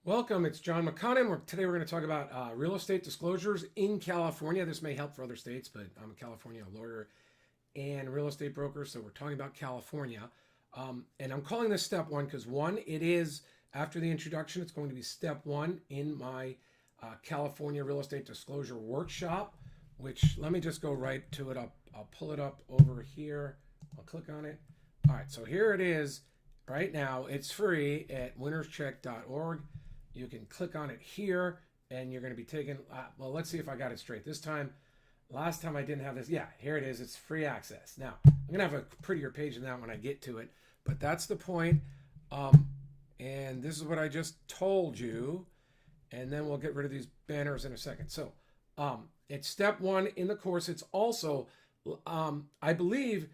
Welcome, it's John McConnin. Today we're going to talk about real estate disclosures in California. This may help for other states, but I'm a California lawyer and real estate broker, so we're talking about California. And I'm calling this step one because one, it is after the introduction, it's going to be step one in my California real estate disclosure workshop, which let me just go right to it. I'll pull it up over here. I'll click on it. All right, so here it is right now. It's free at winnerscheck.org. You can click on it here and you're going to be taken. Well, let's see if I got it straight. This time, last time I didn't have this. Yeah, here it is. It's free access. Now, I'm going to have a prettier page than that when I get to it, but that's the point. And this is what I just told you. And then we'll get rid of these banners in a second. So it's step one in the course. It's also, I believe,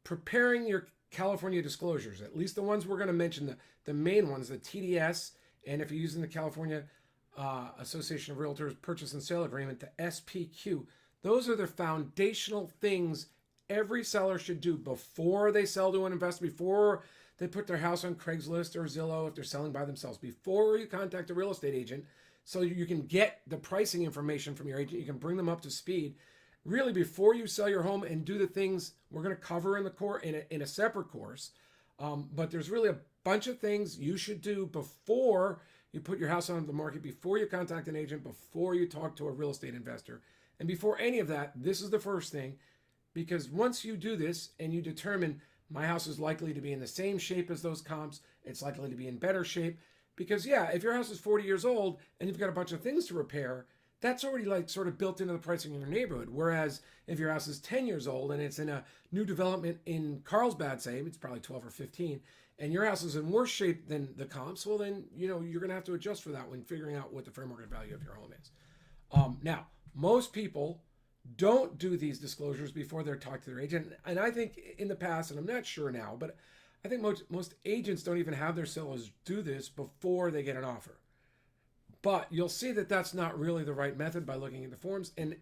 preparing your California disclosures, at least the ones we're going to mention, the main ones, the TDS, and if you're using the California Association of Realtors Purchase and Sale Agreement, the SPQ, those are the foundational things every seller should do before they sell to an investor, before they put their house on Craigslist or Zillow if they're selling by themselves, before you contact a real estate agent, so you can get the pricing information from your agent, you can bring them up to speed, really before you sell your home and do the things we're going to cover in the course in a separate course. But there's really a bunch of things you should do before you put your house on the market, before you contact an agent, before you talk to a real estate investor. And before any of that, this is the first thing, because once you do this and you determine my house is likely to be in the same shape as those comps, it's likely to be in better shape. Because yeah, if your house is 40 years old and you've got a bunch of things to repair, that's already like sort of built into the pricing in your neighborhood. Whereas if your house is 10 years old and it's in a new development in Carlsbad, say, it's probably 12 or 15, and your house is in worse shape than the comps, well then, you're going to have to adjust for that when figuring out what the fair market value of your home is. Now, most people don't do these disclosures before they're talked to their agent. And I think in the past, and I'm not sure now, but I think most agents don't even have their sellers do this before they get an offer. But you'll see that that's not really the right method by looking at the forms. And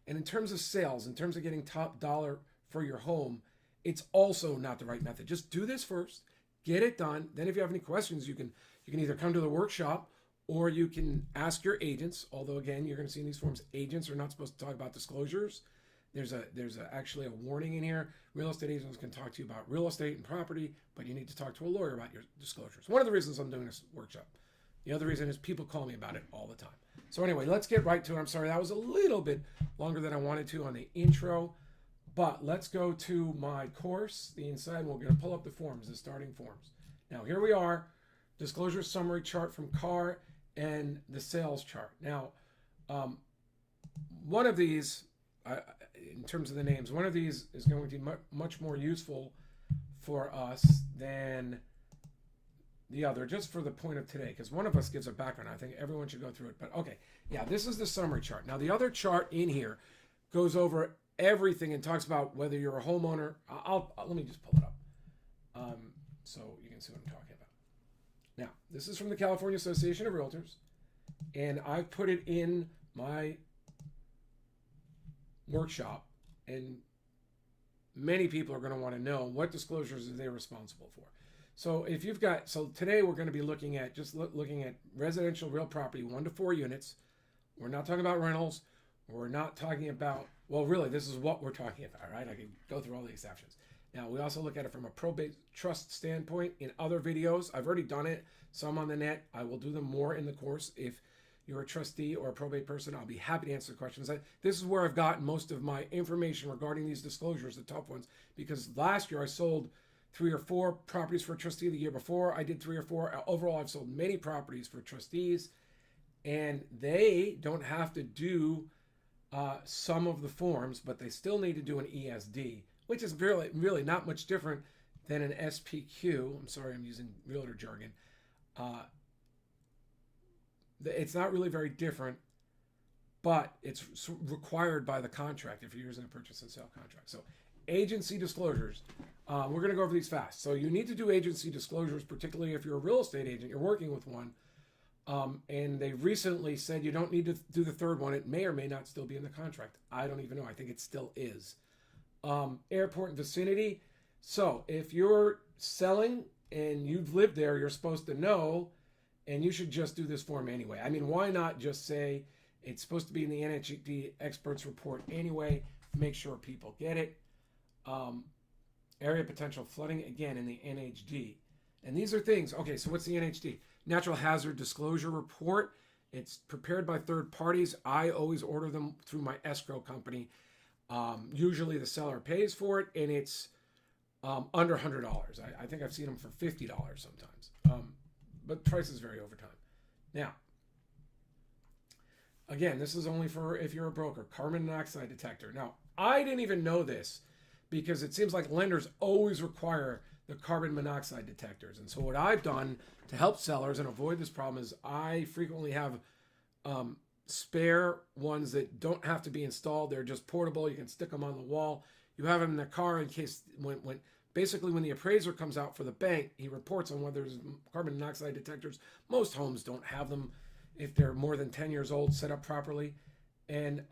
in terms of sales, in terms of getting top dollar for your home, it's also not the right method. Just do this first, get it done. Then if you have any questions, you can either come to the workshop or you can ask your agents. Although again, you're going to see in these forms, agents are not supposed to talk about disclosures. There's actually a warning in here. Real estate agents can talk to you about real estate and property, but you need to talk to a lawyer about your disclosures. One of the reasons I'm doing this workshop. The other reason is people call me about it all the time. So anyway, let's get right to it. I'm sorry, that was a little bit longer than I wanted to on the intro, but let's go to my course, the inside, and we're going to pull up the forms, the starting forms. Now, here we are, disclosure summary chart from CAR and the sales chart. Now, one of these, in terms of the names, one of these is going to be much more useful for us than the other, just for the point of today, because one of us gives a background. I think everyone should go through it. But okay, yeah, this is the summary chart. Now, the other chart in here goes over everything and talks about whether you're a homeowner. Let me just pull it up so you can see what I'm talking about. Now, this is from the California Association of Realtors, and I put it in my workshop, and many people are going to want to know what disclosures are they responsible for. So if you've got, so today we're going to be looking at looking at residential real property, 1 to 4 units. We're not talking about rentals. We're not talking about, well, really, this is what we're talking about, right? I can go through all the exceptions. Now, we also look at it from a probate trust standpoint in other videos. I've already done it, some on the net. I will do them more in the course. If you're a trustee or a probate person, I'll be happy to answer questions. This is where I've gotten most of my information regarding these disclosures, the tough ones, because last year I sold 3 or 4 properties for a trustee. The year before, I did 3 or 4. Overall, I've sold many properties for trustees, and they don't have to do some of the forms, but they still need to do an ESD, which is really not much different than an SPQ. I'm sorry, I'm using realtor jargon. It's not really very different, but it's required by the contract if you're using a purchase and sale contract. So agency disclosures. We're going to go over these fast. So you need to do agency disclosures, particularly if you're a real estate agent, you're working with one. And they recently said you don't need to do the third one. It may or may not still be in the contract. I don't even know. I think it still is. Airport and vicinity. So if you're selling and you've lived there, you're supposed to know and you should just do this form anyway. I mean, why not just say it's supposed to be in the NHD experts report anyway? Make sure people get it. Area potential flooding, again, in the NHD. And these are things, okay, so what's the NHD? Natural Hazard Disclosure Report. It's prepared by third parties. I always order them through my escrow company. Usually the seller pays for it, and it's under $100. I think I've seen them for $50 sometimes. But prices vary over time. Now, again, this is only for if you're a broker. Carbon monoxide detector. Now, I didn't even know this because it seems like lenders always require the carbon monoxide detectors. And so what I've done to help sellers and avoid this problem is I frequently have spare ones that don't have to be installed. They're just portable. You can stick them on the wall. You have them in the car in case when the appraiser comes out for the bank, he reports on whether there's carbon monoxide detectors. Most homes don't have them if they're more than 10 years old, set up properly. And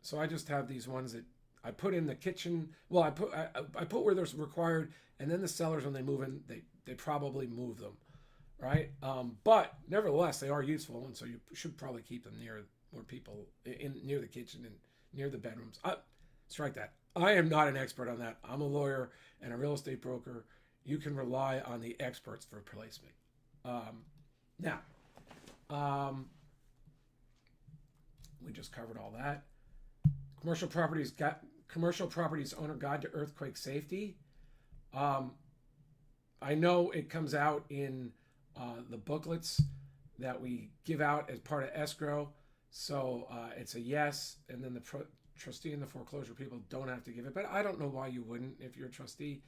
so I just have these ones that I put in the kitchen. Well, I put where they're required, and then the sellers, when they move in, they probably move them, right? But nevertheless, they are useful, and so you should probably keep them near where people near the kitchen and near the bedrooms. Strike that. I am not an expert on that. I'm a lawyer and a real estate broker. You can rely on the experts for placement. We just covered all that. Commercial properties owner guide to earthquake safety. I know it comes out in the booklets that we give out as part of escrow. So it's a yes, and then the trustee and the foreclosure people don't have to give it. But I don't know why you wouldn't if you're a trustee.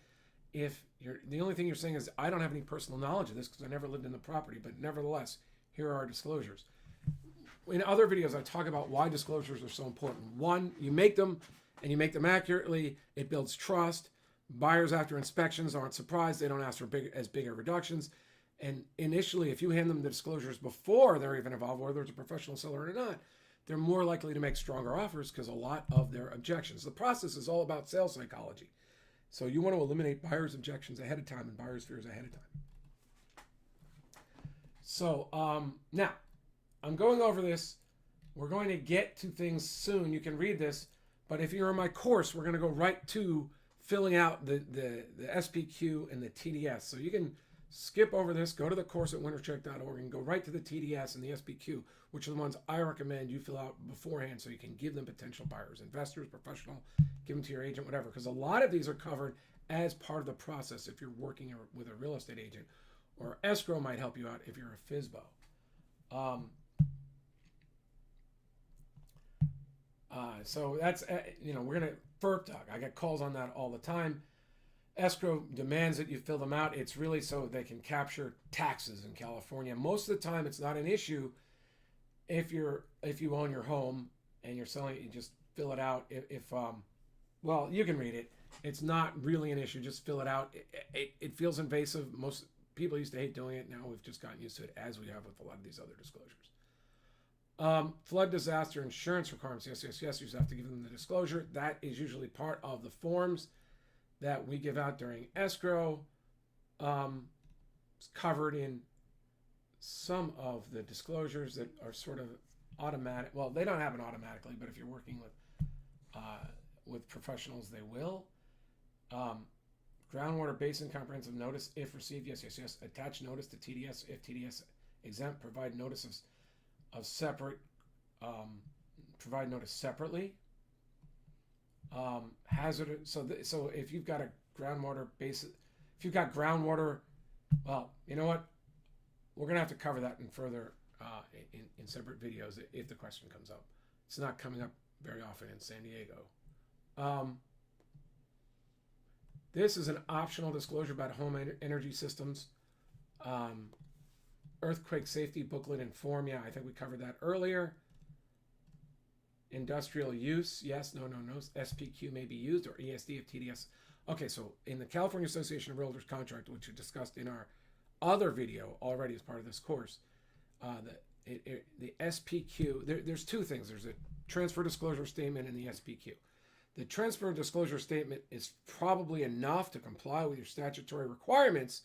If you're the only thing you're saying is I don't have any personal knowledge of this because I never lived in the property. But nevertheless, here are our disclosures. In other videos, I talk about why disclosures are so important. One, you make them, and you make them accurately. It builds trust. Buyers, after inspections, aren't surprised. They don't ask for as big reductions. And initially, if you hand them the disclosures before they're even involved, whether it's a professional seller or not, they're more likely to make stronger offers because a lot of their objections. The process is all about sales psychology. So you want to eliminate buyers' objections ahead of time and buyers' fears ahead of time. So now, I'm going over this. We're going to get to things soon. You can read this. But if you're in my course, we're going to go right to filling out the SPQ and the TDS. So you can skip over this, go to the course at wintercheck.org and go right to the TDS and the SPQ, which are the ones I recommend you fill out beforehand so you can give them potential buyers, investors, professional, give them to your agent, whatever. Because a lot of these are covered as part of the process if you're working with a real estate agent, or escrow might help you out if you're a FSBO. So that's, we're going to FERP talk. I get calls on that all the time. Escrow demands that you fill them out. It's really so they can capture taxes in California. Most of the time, it's not an issue if you own your home and you're selling it. You just fill it out. Well, you can read it. It's not really an issue. Just fill it out. It feels invasive. Most people used to hate doing it. Now we've just gotten used to it, as we have with a lot of these other disclosures. Flood disaster insurance requirements. Yes. You just have to give them the disclosure. That is usually part of the forms that we give out during escrow. It's covered in some of the disclosures that are sort of automatic. Well, they don't happen automatically, but if you're working with professionals, they will. Groundwater basin comprehensive notice if received. Yes. Attach notice to TDS if TDS exempt. Provide notice of separate. Provide notice separately. Hazard. So if you've got a groundwater basin, if you've got groundwater, well, you know what? We're gonna have to cover that in further in separate videos if the question comes up. It's not coming up very often in San Diego. This is an optional disclosure about home energy systems. Earthquake safety booklet and form. Yeah, I think we covered that earlier. Industrial use. Yes, no. SPQ may be used, or ESD if TDS. Okay, so in the California Association of Realtors contract, which we discussed in our other video already as part of this course, the SPQ, there's two things. There's a transfer disclosure statement and the SPQ. The transfer disclosure statement is probably enough to comply with your statutory requirements,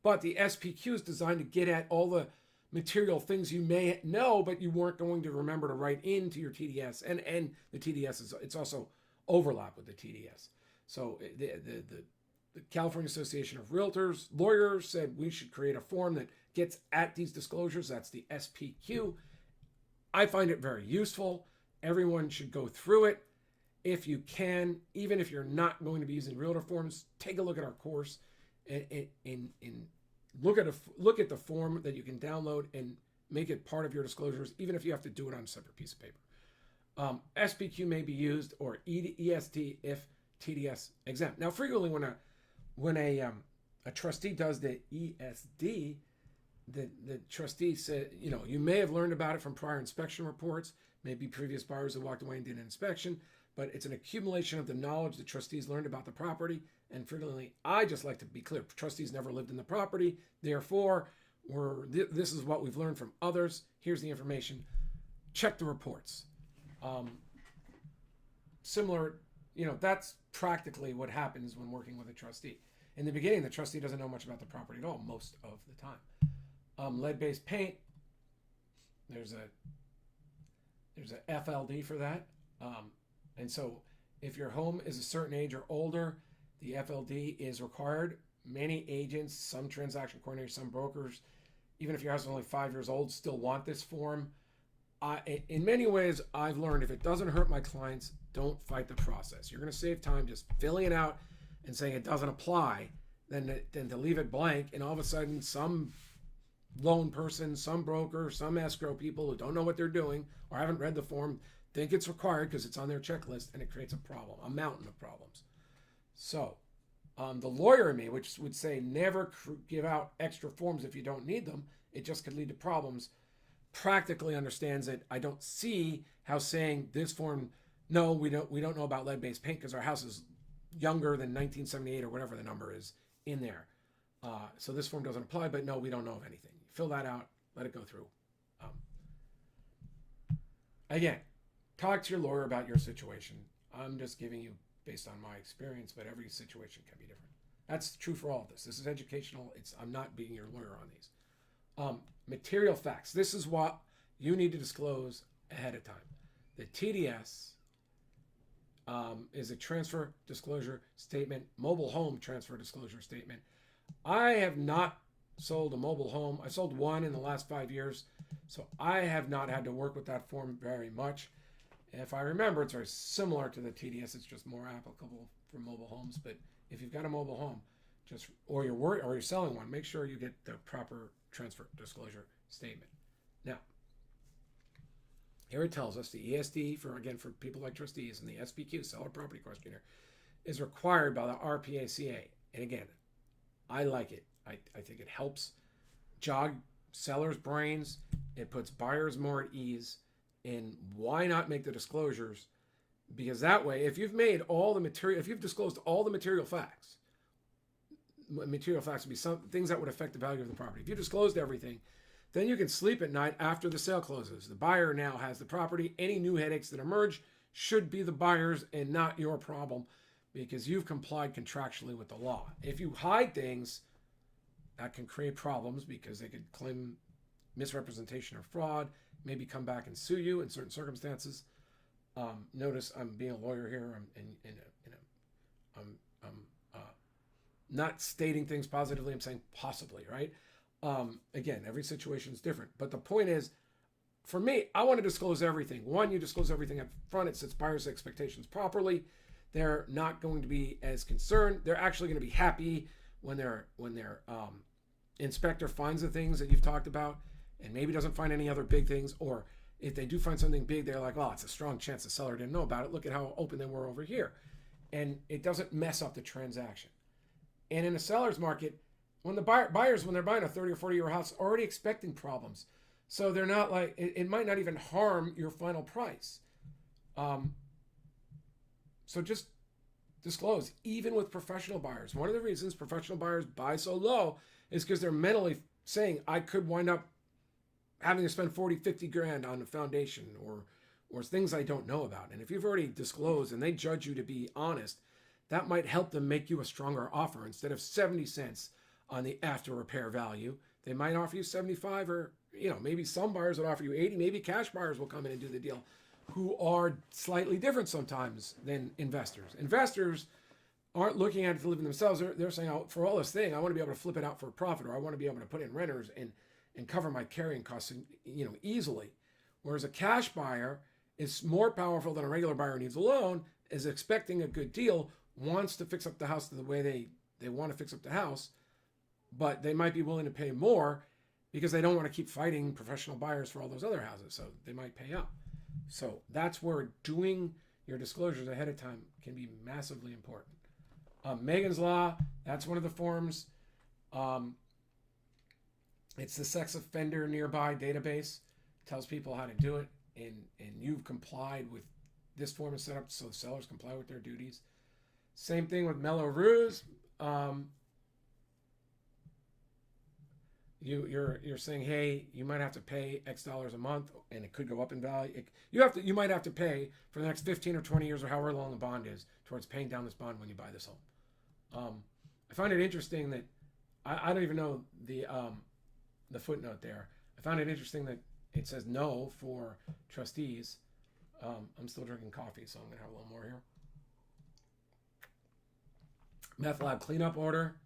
but the SPQ is designed to get at all the material things you may know, but you weren't going to remember to write into your TDS. And the TDS it's also overlap with the TDS. So the California Association of Realtors, lawyers said we should create a form that gets at these disclosures. That's the SPQ. I find it very useful. Everyone should go through it. If you can, even if you're not going to be using realtor forms, take a look at our course and look at the form that you can download and make it part of your disclosures, even if you have to do it on a separate piece of paper. SPQ may be used, or EST if TDS exempt. Now, frequently when a trustee does the ESD, the trustee said, you may have learned about it from prior inspection reports, maybe previous buyers who walked away and did an inspection, but it's an accumulation of the knowledge the trustees learned about the property. And frequently, I just like to be clear, trustees never lived in the property, therefore, this is what we've learned from others. Here's the information. Check the reports. Similar, that's practically what happens when working with a trustee. In the beginning, the trustee doesn't know much about the property at all, most of the time. Lead-based paint, there's a FLD for that. And so if your home is a certain age or older, the FLD is required. Many agents, some transaction coordinators, some brokers, even if your house is only 5 years old, still want this form. In many ways, I've learned if it doesn't hurt my clients, don't fight the process. You're going to save time just filling it out and saying it doesn't apply than to leave it blank. And all of a sudden, some loan person, some broker, some escrow people who don't know what they're doing or haven't read the form think it's required because it's on their checklist, and it creates a problem, a mountain of problems. So the lawyer in me, which would say never give out extra forms if you don't need them, it just could lead to problems, practically understands it. I don't see how saying this form, no, we don't know about lead-based paint because our house is younger than 1978 or whatever the number is in there. So this form doesn't apply, but no, we don't know of anything. Fill that out, let it go through. Again, talk to your lawyer about your situation. I'm just giving you based on my experience, but every situation can be different. That's true for all of this. This is educational. I'm not being your lawyer on these. Material facts. This is what you need to disclose ahead of time. The TDS is a transfer disclosure statement, mobile home transfer disclosure statement. I have not sold a mobile home. I sold one in the last 5 years, so I have not had to work with that form very much. If I remember, it's very similar to the TDS. It's just more applicable for mobile homes. But if you've got a mobile home, or you're selling one, make sure you get the proper transfer disclosure statement. Now, here it tells us the ESD for people like trustees, and the SPQ, Seller Property Questionnaire, is required by the RPACA. And again, I like it. I think it helps jog sellers' brains. It puts buyers more at ease. And why not make the disclosures? Because that way, if you've disclosed all the material facts would be some things that would affect the value of the property. If you disclosed everything, then you can sleep at night after the sale closes. The buyer now has the property. Any new headaches that emerge should be the buyer's and not your problem, because you've complied contractually with the law. If you hide things, that can create problems because they could claim misrepresentation or fraud, maybe come back and sue you in certain circumstances. Notice I'm being a lawyer here. I'm not stating things positively. I'm saying possibly, right? Again, every situation is different. But the point is, for me, I want to disclose everything. One, you disclose everything up front. It sets buyers' expectations properly. They're not going to be as concerned. They're actually going to be happy when their inspector finds the things that you've talked about and maybe doesn't find any other big things. Or if they do find something big, they're like, oh, it's a strong chance the seller didn't know about it. Look at how open they were over here. And it doesn't mess up the transaction. And in a seller's market, when the buyers, when they're buying a 30 or 40-year house, are already expecting problems. So they're not like, it might not even harm your final price. So just disclose, even with professional buyers. One of the reasons professional buyers buy so low is because they're mentally saying, I could wind up having to spend 40, 50 grand on a foundation or things I don't know about. And if you've already disclosed and they judge you to be honest, that might help them make you a stronger offer. Instead of 70 cents on the after repair value, they might offer you 75 or maybe some buyers would offer you 80, maybe cash buyers will come in and do the deal, who are slightly different sometimes than investors. Investors aren't looking at it to live in themselves. They're saying, oh, for all this thing, I want to be able to flip it out for a profit, or I want to be able to put in renters and cover my carrying costs, easily. Whereas a cash buyer is more powerful than a regular buyer who needs a loan, is expecting a good deal, wants to fix up the house the way they want to fix up the house, but they might be willing to pay more because they don't want to keep fighting professional buyers for all those other houses. So they might pay up. So that's where doing your disclosures ahead of time can be massively important. Megan's Law, that's one of the forms. It's the sex offender nearby database. Tells people how to do it, and you've complied with this form is set up so sellers comply with their duties. Same thing with Melrose. You're saying, hey, you might have to pay X dollars a month, and it could go up in value. You might have to pay for the next 15 or 20 years, or however long the bond is, towards paying down this bond when you buy this home. I find it interesting that I don't even know the footnote there. I found it interesting that it says no for trustees. I'm still drinking coffee, so I'm gonna have a little more here. Meth lab cleanup order.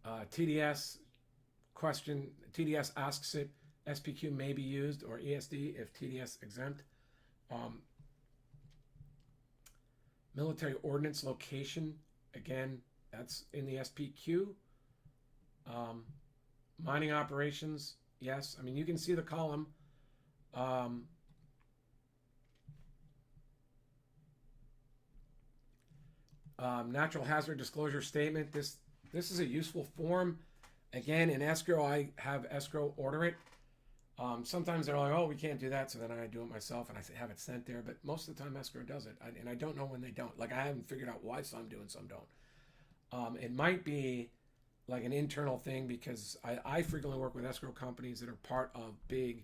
TDS question. TDS asks it. SPQ may be used, or ESD if TDS exempt. Military ordnance location. Again, that's in the SPQ. Mining operations. Yes. I mean, you can see the column. Natural hazard disclosure statement. This is a useful form. Again, in escrow, I have escrow order it. Sometimes they're like, oh, we can't do that, so then I do it myself and I have it sent there. But most of the time, escrow does it, and I don't know when they don't. Like, I haven't figured out why some do and some don't. It might be like an internal thing, because I frequently work with escrow companies that are part of big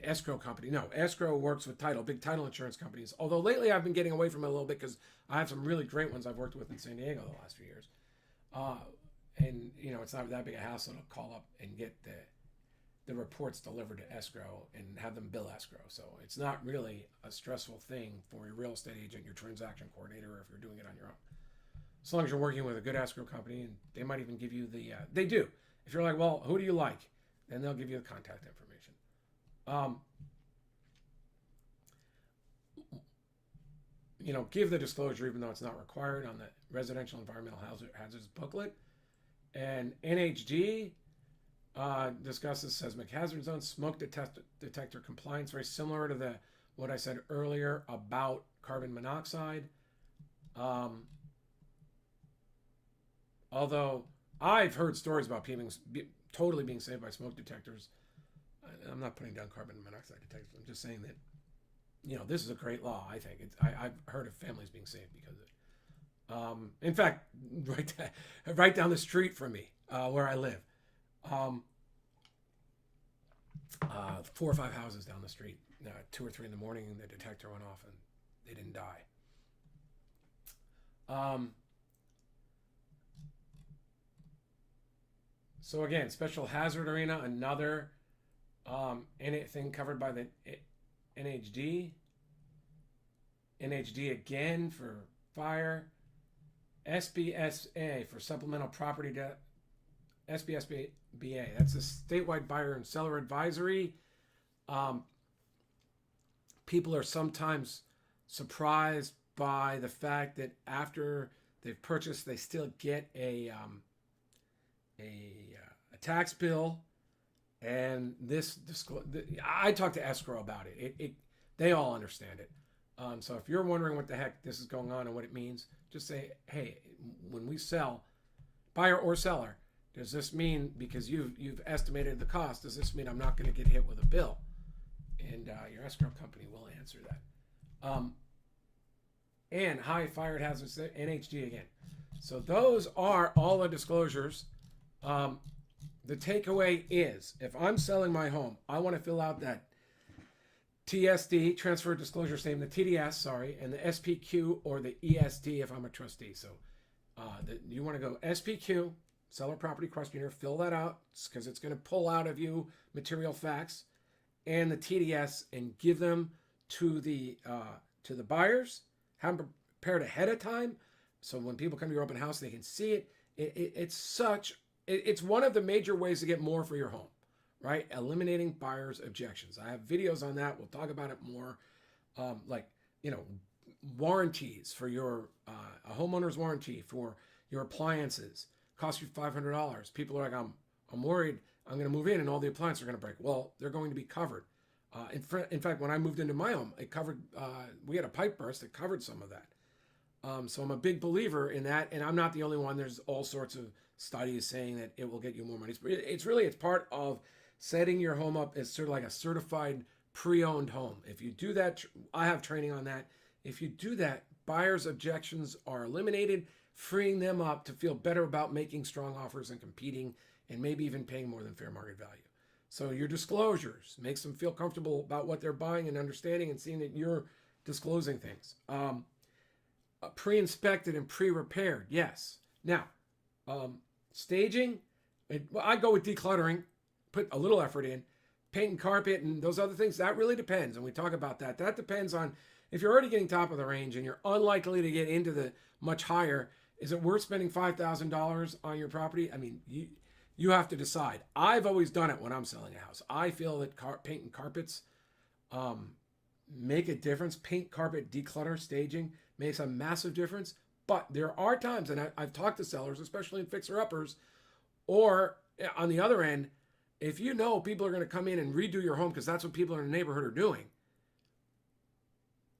escrow company. No, escrow works with big title insurance companies. Although lately I've been getting away from it a little bit, because I have some really great ones I've worked with in San Diego the last few years. And it's not that big a hassle to call up and get the reports delivered to escrow and have them bill escrow. So it's not really a stressful thing for your real estate agent, your transaction coordinator, or if you're doing it on your own. As long as you're working with a good escrow company, and they might even give you they do. If you're like, well, who do you like? Then they'll give you the contact information. Give the disclosure even though it's not required on the Residential Environmental Hazards booklet. And NHG discusses seismic hazard zones, smoke detector compliance, very similar to what I said earlier about carbon monoxide. Although I've heard stories about people totally being saved by smoke detectors. I'm not putting down carbon monoxide detectors. I'm just saying that, this is a great law, I think. I've heard of families being saved because of it. In fact, right down the street from me, where I live, 4 or 5 houses down the street, 2 or 3 in the morning, the detector went off and they didn't die. So again, special hazard arena, another anything covered by the NHD. NHD again for fire. SBSA for supplemental property debt. SBSBA, that's a statewide buyer and seller advisory. People are sometimes surprised by the fact that after they've purchased, they still get a tax bill. And I talked to escrow about it. They all understand it. So if you're wondering what the heck this is going on and what it means, just say, hey, when we sell, buyer or seller, does this mean, because you've estimated the cost, does this mean I'm not going to get hit with a bill? And your escrow company will answer that. And high fire hazards, NHD again. So those are all the disclosures. The takeaway is, if I'm selling my home, I want to fill out that TSD, transfer disclosure statement, the TDS, and the SPQ or the ESD if I'm a trustee. So You want to go SPQ, seller property questionnaire, fill that out because it's going to pull out of you material facts and the TDS and give them to the buyers. Have them prepared ahead of time, so when people come to your open house, they can see it. It's one of the major ways to get more for your home, right? Eliminating buyers' objections. I have videos on that. We'll talk about it more. Warranties for your a homeowner's warranty for your appliances cost you $500. People are like, I'm worried I'm going to move in and all the appliances are going to break. Well, they're going to be covered. In fact, when I moved into my home, it covered. We had a pipe burst that covered some of that. So I'm a big believer in that, and I'm not the only one. There's all sorts of studies saying that it will get you more money. It's part of setting your home up as sort of like a certified pre-owned home. If you do that, I have training on that. If you do that, buyers' objections are eliminated, freeing them up to feel better about making strong offers and competing, and maybe even paying more than fair market value. So your disclosures makes them feel comfortable about what they're buying and understanding and seeing that you're disclosing things. Pre-inspected and pre-repaired, yes. Now, staging, I go with decluttering, put a little effort in. Paint and carpet and those other things, that really depends. And we talk about that. That depends on if you're already getting top of the range and you're unlikely to get into the much higher, is it worth spending $5,000 on your property? I mean, you have to decide. I've always done it when I'm selling a house. I feel that paint and carpets make a difference. Paint, carpet, declutter, staging makes a massive difference. But there are times, and I've talked to sellers, especially in fixer-uppers, or on the other end, if you know people are going to come in and redo your home because that's what people in the neighborhood are doing,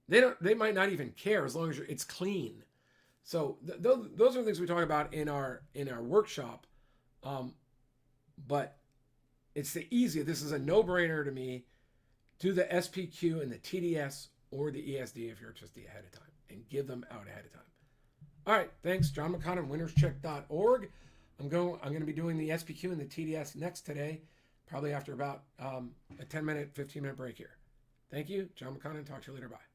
they might not even care as long as it's clean. So those are things we talk about in our workshop. But it's the easiest. This is a no-brainer to me. Do the SPQ and the TDS or the ESD if you're interested ahead of time, and give them out ahead of time. All right, thanks. John McConnin, winnerscheck.org. I'm going to be doing the SPQ and the TDS next today, probably after about a 10-minute, 15-minute break here. Thank you. John McConnin. Talk to you later. Bye.